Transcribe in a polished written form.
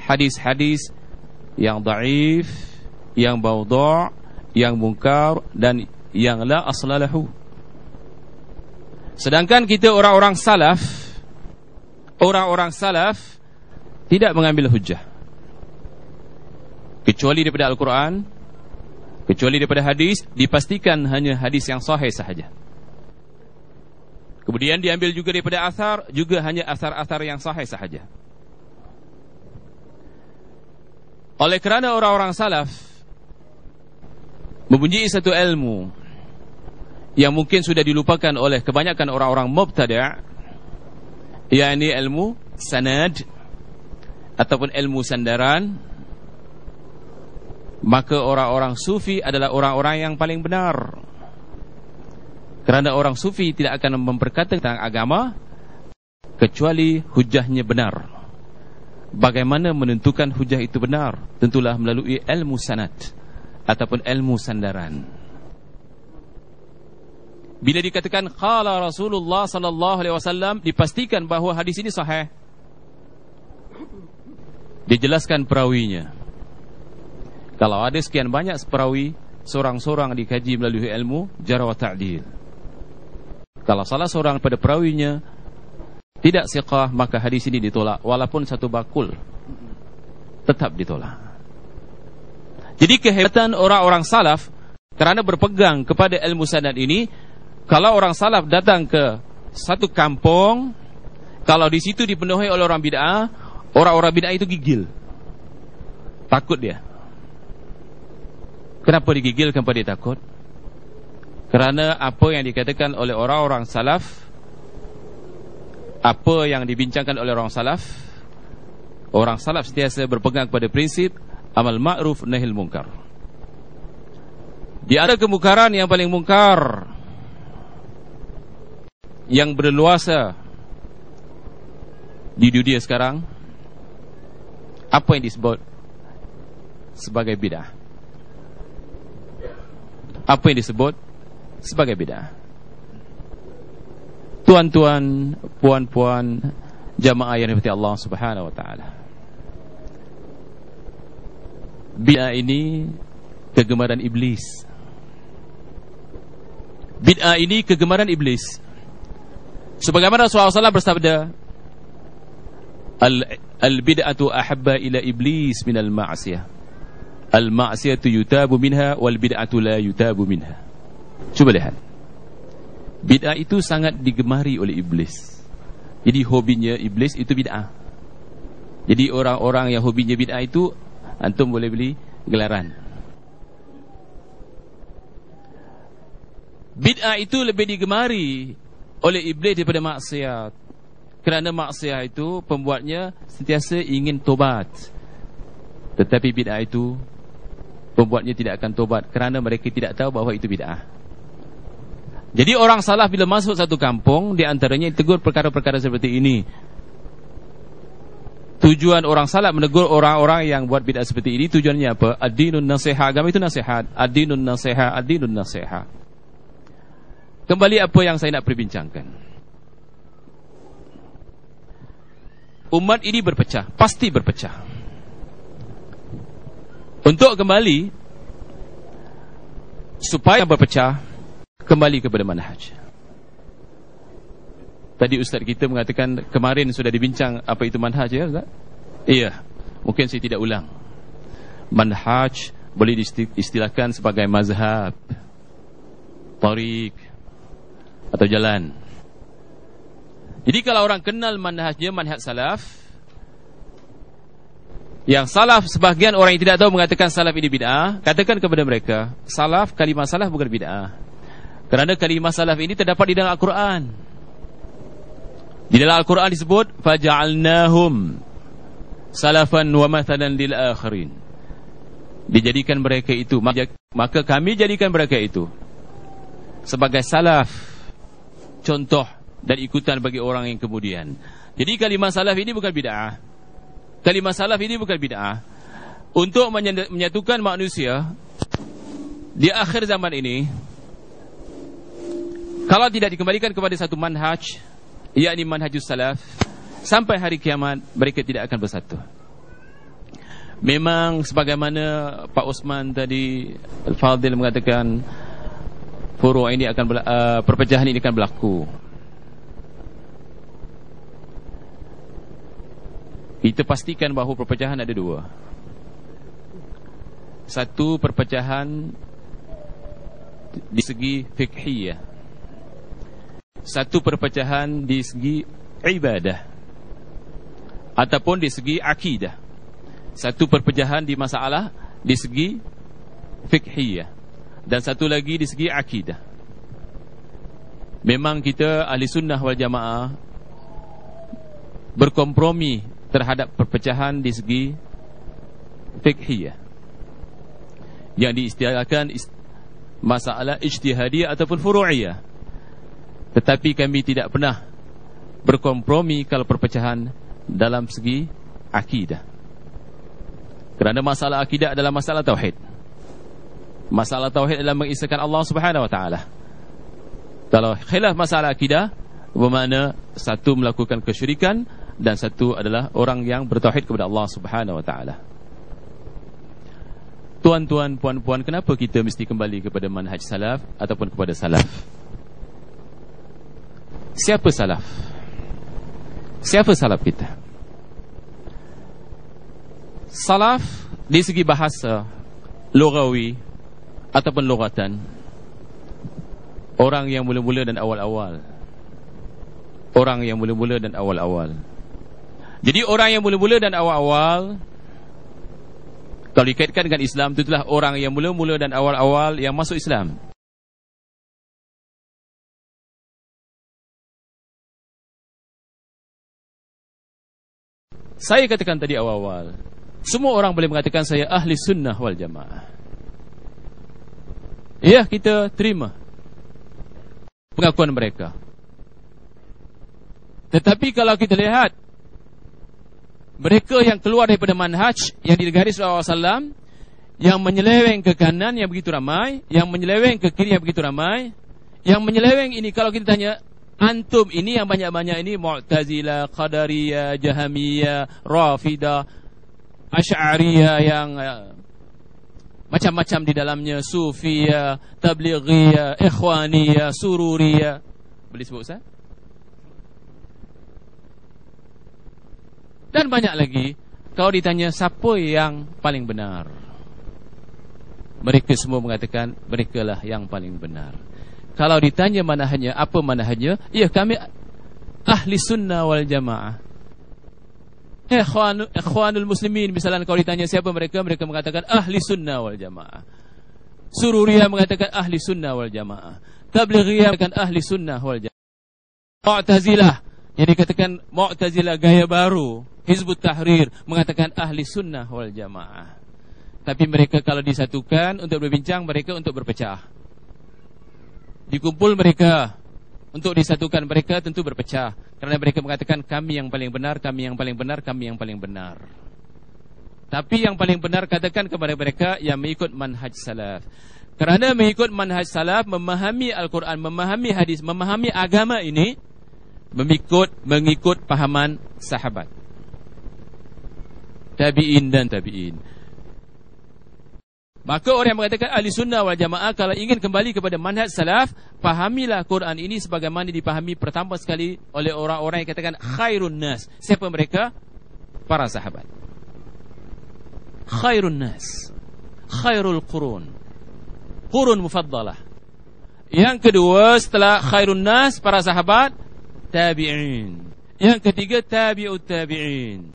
hadis-hadis yang dhaif, yang baudha', yang munkar, dan yang la aslalahu. Sedangkan kita orang-orang salaf tidak mengambil hujjah kecuali daripada Al-Quran, kecuali daripada hadis, dipastikan hanya hadis yang sahih sahaja. Kemudian diambil juga daripada athar, juga hanya athar-athar yang sahih sahaja. Oleh kerana orang-orang salaf mempunyai satu ilmu yang mungkin sudah dilupakan oleh kebanyakan orang-orang mubtada', yakni ilmu sanad ataupun ilmu sandaran, maka orang-orang sufi adalah orang-orang yang paling benar. Kerana orang sufi tidak akan memperkata tentang agama kecuali hujahnya benar. Bagaimana menentukan hujah itu benar? Tentulah melalui ilmu sanad ataupun ilmu sandaran. Bila dikatakan qala Rasulullah sallallahu alaihi wasallam, dipastikan bahawa hadis ini sahih. Dijelaskan perawinya. Kalau ada sekian banyak perawi, seorang-seorang dikaji melalui ilmu jarh wa ta'dil. Kalau salah seorang pada perawinya tidak siqah, maka hadis ini ditolak, walaupun satu bakul tetap ditolak. Jadi kehebatan orang-orang salaf kerana berpegang kepada ilmu sanad ini. Kalau orang salaf datang ke satu kampung, kalau di situ dipenuhi oleh orang bid'ah, orang-orang bid'ah itu gigil, takut dia. Kenapa digigil? Kenapa dia takut? Kerana apa yang dikatakan oleh orang-orang salaf, apa yang dibincangkan oleh orang salaf sentiasa berpegang pada prinsip amal ma'ruf nahil munkar. Di antara kemungkaran yang paling mungkar yang berleluasa di dunia sekarang, apa yang disebut sebagai bid'ah? Apa yang disebut sebagai bid'ah? Tuan-tuan, puan-puan, jamaah yang dirahmati Allah Subhanahu wa taala, bid'ah ini kegemaran iblis. Bid'ah ini kegemaran iblis. Sebagaimana Rasulullah SAW bersabda, al-bid'atu ahabba ila iblis minal ma'asiyah. Al-ma'asiyatu yutabu minha wal bid'atu la yutabu minha. Cuba lihat, bid'ah itu sangat digemari oleh iblis. Jadi hobinya iblis itu bid'ah. Jadi orang-orang yang hobinya bid'ah itu, antum boleh beli gelaran. Bid'ah itu lebih digemari oleh iblis daripada maksiat. Kerana maksiat itu pembuatnya sentiasa ingin tobat, tetapi bid'ah itu pembuatnya tidak akan tobat kerana mereka tidak tahu bahawa itu bid'ah. Jadi orang salaf bila masuk satu kampung, di antaranya tegur perkara-perkara seperti ini. Tujuan orang salaf menegur orang-orang yang buat bid'ah seperti ini, tujuannya apa? Ad-dinun nasiha, agama itu nasihat. Ad-dinun nasiha, ad-dinun nasiha. Kembali apa yang saya nak perbincangkan. Umat ini berpecah, pasti berpecah. Untuk kembali, supaya berpecah, kembali kepada manhaj. Tadi ustaz kita mengatakan kemarin sudah dibincang apa itu manhaj, ya Ustaz? Iya, mungkin saya tidak ulang. Manhaj boleh diistilahkan sebagai mazhab, tariq, atau jalan. Jadi kalau orang kenal manhajnya, manhaj salaf, yang salaf, sebahagian orang yang tidak tahu mengatakan salaf ini bid'ah, katakan kepada mereka, salaf, kalimah salaf bukan bid'ah. Kerana kalimah salaf ini terdapat di dalam Al-Quran. Di dalam Al-Quran disebut faja'alnahum salafan wa mathalan lil akhirin. Dijadikan mereka itu, maka kami jadikan mereka itu sebagai salaf, contoh dan ikutan bagi orang yang kemudian. Jadi kalimah salaf ini bukan bid'ah. Kalimah salaf ini bukan bid'ah. Untuk menyatukan manusia di akhir zaman ini, kalau tidak dikembalikan kepada satu manhaj, yakni manhajus salaf, sampai hari kiamat mereka tidak akan bersatu. Memang sebagaimana Pak Osman tadi, Al-Fadhil mengatakan furu' ini akan perpecahan ini akan berlaku. Kita pastikan bahawa perpecahan ada dua. Satu, perpecahan di segi fiqhiyah. Satu, perpecahan di segi ibadah ataupun di segi akidah. Satu, perpecahan di masalah di segi fiqhiyah, dan satu lagi di segi akidah. Memang kita ahli sunnah wal jamaah berkompromi terhadap perpecahan di segi fiqhiyah yang diistilahkan masalah ijtihadiyah ataupun furu'iyah. Tetapi kami tidak pernah berkompromi kalau perpecahan dalam segi akidah. Kerana masalah akidah adalah masalah tauhid. Masalah tauhid adalah mengisahkan Allah Subhanahu wa taala. Kalau khilaf masalah akidah, bermakna satu melakukan kesyirikan dan satu adalah orang yang bertauhid kepada Allah Subhanahu wa taala. Tuan-tuan, puan-puan, kenapa kita mesti kembali kepada manhaj salaf ataupun kepada salaf? Siapa salaf? Siapa salaf kita? Salaf di segi bahasa lughawi ataupun lughatan, orang yang mula-mula dan awal-awal. Orang yang mula-mula dan awal-awal. Jadi orang yang mula-mula dan awal-awal, kalau dikaitkan dengan Islam, itu itulah orang yang mula-mula dan awal-awal yang masuk Islam. Saya katakan tadi awal-awal, semua orang boleh mengatakan saya ahli sunnah wal jamaah. Ya, kita terima pengakuan mereka. Tetapi kalau kita lihat mereka yang keluar daripada manhaj yang digaris oleh Rasulullah SAW, yang menyeleweng ke kanan yang begitu ramai, yang menyeleweng ke kiri yang begitu ramai, yang menyeleweng ini, kalau kita tanya, antum ini yang banyak-banyak ini Mu'tazilah, Qadariyah, Jahamiyah, Rafidah, Asy'ariyah, yang macam-macam di dalamnya, Sufiyah, Tablighiyah, Ikhwaniyah, Sururiyah. Boleh sebut Ustaz? Dan banyak lagi. Kalau ditanya siapa yang paling benar, mereka semua mengatakan merekalah yang paling benar. Kalau ditanya manhajnya, apa manhajnya? Ya, kami ahli sunnah wal jamaah. Ikhwanul muslimin, misalnya kalau ditanya siapa mereka, mereka mengatakan ahli sunnah wal jamaah. Sururiyah mengatakan ahli sunnah wal jamaah. Tablighiyah mengatakan ahli sunnah wal jamaah. Mu'tazilah, yang dikatakan Mu'tazilah gaya baru, Hizbut Tahrir, mengatakan ahli sunnah wal jamaah. Tapi mereka kalau disatukan untuk berbincang, mereka untuk berpecah. Dikumpul mereka untuk disatukan, mereka tentu berpecah. Kerana mereka mengatakan kami yang paling benar, kami yang paling benar, kami yang paling benar. Tapi yang paling benar, katakan kepada mereka yang mengikut manhaj salaf. Kerana mengikut manhaj salaf, memahami Al-Quran, memahami hadis, memahami agama ini, mengikut pahaman sahabat, tabi'in dan tabi'in. Maka orang yang mengatakan ahli sunnah wal jamaah, kalau ingin kembali kepada manhaj salaf, pahamilah Quran ini sebagaimana dipahami pertama sekali oleh orang-orang yang katakan khairun nas. Siapa mereka? Para sahabat. Khairun nas, khairul qurun, qurun mufaddalah. Yang kedua setelah khairun nas, para sahabat, tabi'in. Yang ketiga tabi'ut tabi'in.